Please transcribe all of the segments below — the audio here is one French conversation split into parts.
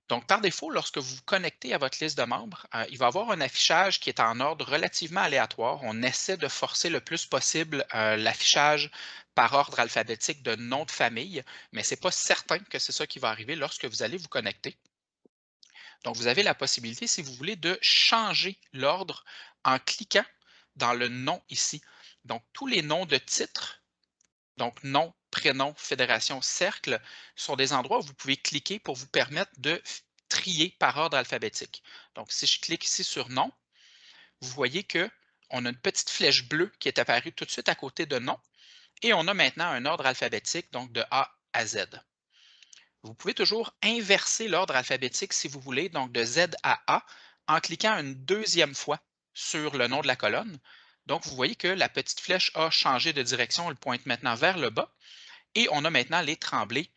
Donc, par défaut, lorsque vous vous connectez à votre liste de membres, il va y avoir un affichage qui est en ordre relativement aléatoire. On essaie de forcer le plus possible l'affichage par ordre alphabétique de nom de famille, mais ce n'est pas certain que c'est ça qui va arriver lorsque vous allez vous connecter. Donc, vous avez la possibilité, si vous voulez, de changer l'ordre en cliquant dans le nom ici. Donc, tous les noms de titres, donc nom, prénom, fédération, cercle, sont des endroits où vous pouvez cliquer pour vous permettre de trier par ordre alphabétique. Donc, si je clique ici sur nom, vous voyez que on a une petite flèche bleue qui est apparue tout de suite à côté de nom et on a maintenant un ordre alphabétique, donc de A à Z. Vous pouvez toujours inverser l'ordre alphabétique si vous voulez, donc de Z à A, en cliquant une deuxième fois sur le nom de la colonne. Donc, vous voyez que la petite flèche a changé de direction, elle pointe maintenant vers le bas, et on a maintenant les tremblés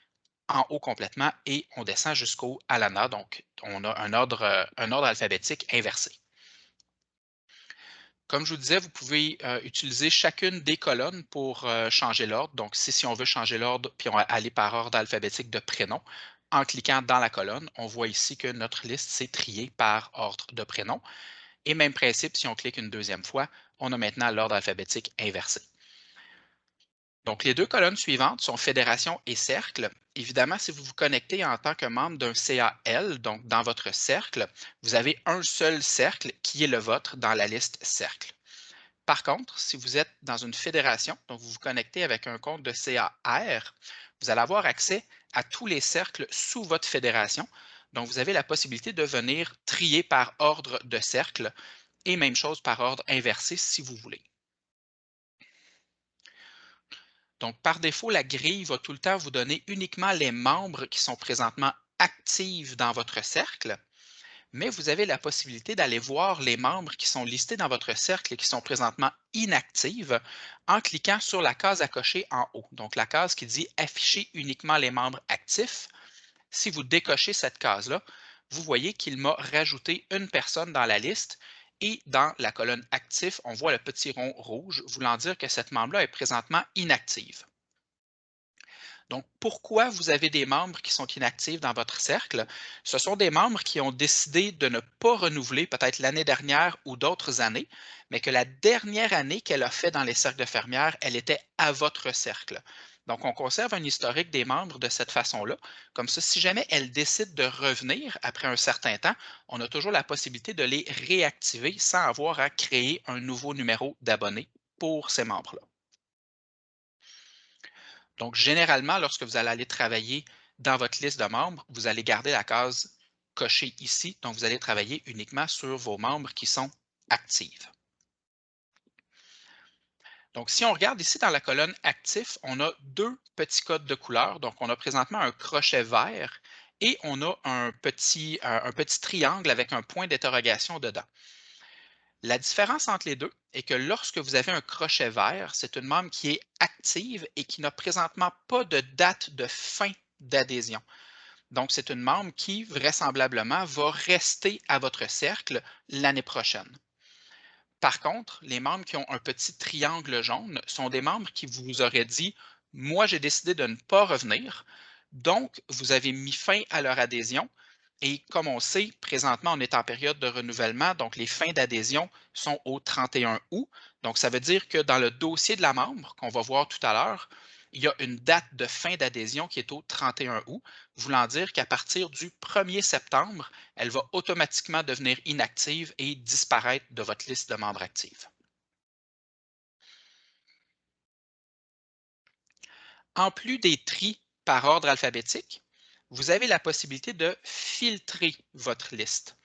en haut complètement, et on descend jusqu'au Alana, donc on a un ordre alphabétique inversé. Comme je vous disais, vous pouvez utiliser chacune des colonnes pour changer l'ordre. Donc, si on veut changer l'ordre, puis on va aller par ordre alphabétique de prénom, en cliquant dans la colonne, on voit ici que notre liste s'est triée par ordre de prénom. Et même principe, si on clique une deuxième fois, on a maintenant l'ordre alphabétique inversé. Donc, les deux colonnes suivantes sont fédération et cercle. Évidemment, si vous vous connectez en tant que membre d'un CAL, donc dans votre cercle, vous avez un seul cercle qui est le vôtre dans la liste cercle. Par contre, si vous êtes dans une fédération, donc vous vous connectez avec un compte de CAR, vous allez avoir accès à tous les cercles sous votre fédération. Donc, vous avez la possibilité de venir trier par ordre de cercle et même chose par ordre inversé si vous voulez. Donc, par défaut, la grille va tout le temps vous donner uniquement les membres qui sont présentement actifs dans votre cercle, mais vous avez la possibilité d'aller voir les membres qui sont listés dans votre cercle et qui sont présentement inactifs en cliquant sur la case à cocher en haut. Donc, la case qui dit afficher uniquement les membres actifs. Si vous décochez cette case-là, vous voyez qu'il m'a rajouté une personne dans la liste et dans la colonne actif, on voit le petit rond rouge voulant dire que cette membre-là est présentement inactive. Donc, pourquoi vous avez des membres qui sont inactifs dans votre cercle? Ce sont des membres qui ont décidé de ne pas renouveler peut-être l'année dernière ou d'autres années, mais que la dernière année qu'elle a fait dans les cercles de fermières, elle était à votre cercle. Donc, on conserve un historique des membres de cette façon-là. Comme ça, si jamais elles décident de revenir après un certain temps, on a toujours la possibilité de les réactiver sans avoir à créer un nouveau numéro d'abonné pour ces membres-là. Donc, généralement, lorsque vous allez aller travailler dans votre liste de membres, vous allez garder la case cochée ici. Donc, vous allez travailler uniquement sur vos membres qui sont actifs. Donc, si on regarde ici dans la colonne actifs, on a deux petits codes de couleur. Donc, on a présentement un crochet vert et on a un petit triangle avec un point d'interrogation dedans. La différence entre les deux est que lorsque vous avez un crochet vert, c'est une membre qui est active et qui n'a présentement pas de date de fin d'adhésion. Donc, c'est une membre qui, vraisemblablement, va rester à votre cercle l'année prochaine. Par contre, les membres qui ont un petit triangle jaune sont des membres qui vous auraient dit, moi, j'ai décidé de ne pas revenir. Donc, vous avez mis fin à leur adhésion. Et comme on sait, présentement, on est en période de renouvellement, donc les fins d'adhésion sont au 31 août. Donc, ça veut dire que dans le dossier de la membre, qu'on va voir tout à l'heure, il y a une date de fin d'adhésion qui est au 31 août, voulant dire qu'à partir du 1er septembre, elle va automatiquement devenir inactive et disparaître de votre liste de membres actifs. En plus des tris par ordre alphabétique, vous avez la possibilité de filtrer votre liste.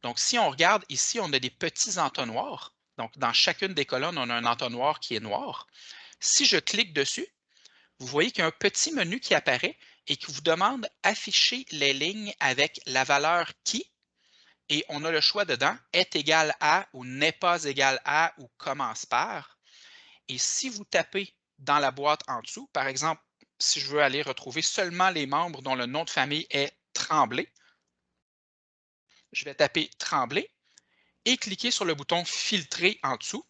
Donc, si on regarde ici, on a des petits entonnoirs. Donc, dans chacune des colonnes, on a un entonnoir qui est noir. Si je clique dessus, vous voyez qu'il y a un petit menu qui apparaît et qui vous demande afficher les lignes avec la valeur qui, et on a le choix dedans, est égal à ou n'est pas égal à ou commence par. Et si vous tapez dans la boîte en dessous, par exemple, si je veux aller retrouver seulement les membres dont le nom de famille est Tremblay, je vais taper Tremblay et cliquer sur le bouton Filtrer en dessous.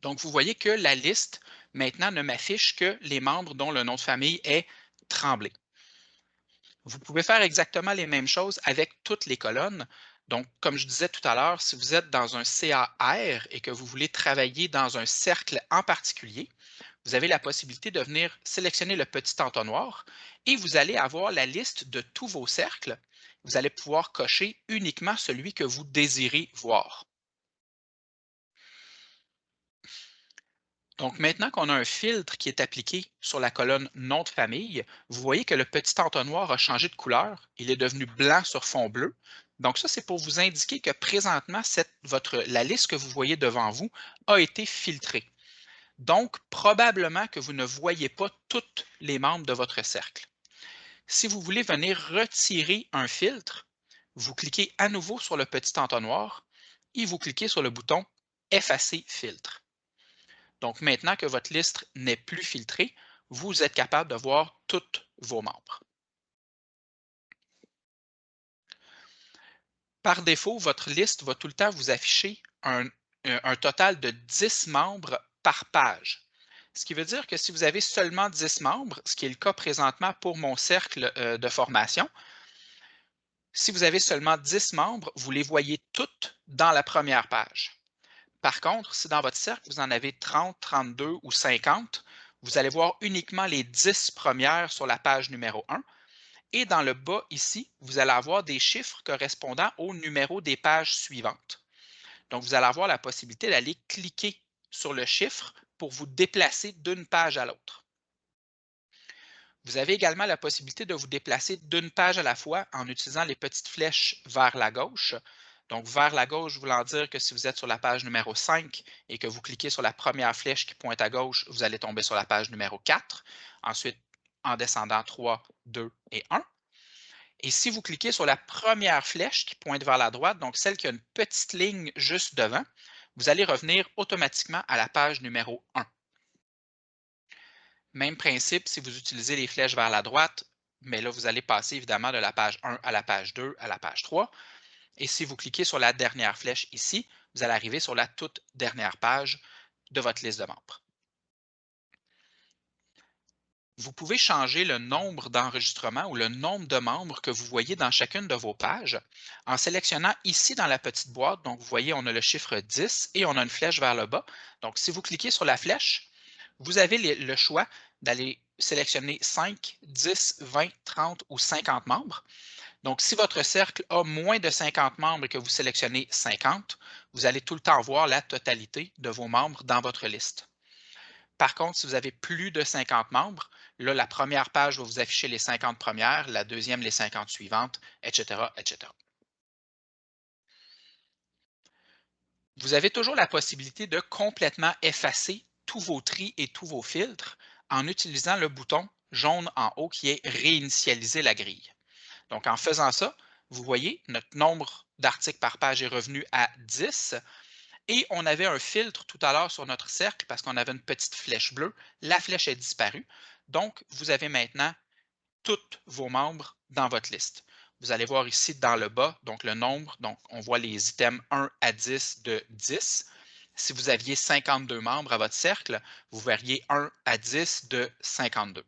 Donc, vous voyez que la liste maintenant ne m'affiche que les membres dont le nom de famille est Tremblay. Vous pouvez faire exactement les mêmes choses avec toutes les colonnes. Donc, comme je disais tout à l'heure, si vous êtes dans un CAR et que vous voulez travailler dans un cercle en particulier, vous avez la possibilité de venir sélectionner le petit entonnoir et vous allez avoir la liste de tous vos cercles. Vous allez pouvoir cocher uniquement celui que vous désirez voir. Donc maintenant qu'on a un filtre qui est appliqué sur la colonne nom de famille, vous voyez que le petit entonnoir a changé de couleur. Il est devenu blanc sur fond bleu. Donc ça, c'est pour vous indiquer que présentement, la liste que vous voyez devant vous a été filtrée. Donc, probablement que vous ne voyez pas tous les membres de votre cercle. Si vous voulez venir retirer un filtre, vous cliquez à nouveau sur le petit entonnoir et vous cliquez sur le bouton Effacer filtre. Donc, maintenant que votre liste n'est plus filtrée, vous êtes capable de voir tous vos membres. Par défaut, votre liste va tout le temps vous afficher un total de 10 membres par page. Ce qui veut dire que si vous avez seulement 10 membres, ce qui est le cas présentement pour mon cercle de formation, si vous avez seulement 10 membres, vous les voyez toutes dans la première page. Par contre, si dans votre cercle, vous en avez 30, 32 ou 50, vous allez voir uniquement les 10 premières sur la page numéro 1. Et dans le bas ici, vous allez avoir des chiffres correspondant au numéro des pages suivantes. Donc, vous allez avoir la possibilité d'aller cliquer sur le chiffre pour vous déplacer d'une page à l'autre. Vous avez également la possibilité de vous déplacer d'une page à la fois en utilisant les petites flèches vers la gauche. Donc, vers la gauche voulant dire que si vous êtes sur la page numéro 5 et que vous cliquez sur la première flèche qui pointe à gauche, vous allez tomber sur la page numéro 4. Ensuite, en descendant 3, 2 et 1. Et si vous cliquez sur la première flèche qui pointe vers la droite, donc celle qui a une petite ligne juste devant, vous allez revenir automatiquement à la page numéro 1. Même principe si vous utilisez les flèches vers la droite, mais là, vous allez passer évidemment de la page 1 à la page 2 à la page 3. Et si vous cliquez sur la dernière flèche ici, vous allez arriver sur la toute dernière page de votre liste de membres. Vous pouvez changer le nombre d'enregistrements ou le nombre de membres que vous voyez dans chacune de vos pages en sélectionnant ici dans la petite boîte. Donc, vous voyez, on a le chiffre 10 et on a une flèche vers le bas. Donc, si vous cliquez sur la flèche, vous avez le choix d'aller sélectionner 5, 10, 20, 30 ou 50 membres. Donc, si votre cercle a moins de 50 membres et que vous sélectionnez 50, vous allez tout le temps voir la totalité de vos membres dans votre liste. Par contre, si vous avez plus de 50 membres, là, la première page va vous afficher les 50 premières, la deuxième les 50 suivantes, etc., etc. Vous avez toujours la possibilité de complètement effacer tous vos tris et tous vos filtres en utilisant le bouton jaune en haut qui est Réinitialiser la grille. Donc, en faisant ça, vous voyez, notre nombre d'articles par page est revenu à 10 et on avait un filtre tout à l'heure sur notre cercle parce qu'on avait une petite flèche bleue. La flèche est disparue. Donc, vous avez maintenant tous vos membres dans votre liste. Vous allez voir ici dans le bas, donc le nombre, donc on voit les items 1 à 10 de 10. Si vous aviez 52 membres à votre cercle, vous verriez 1 à 10 de 52.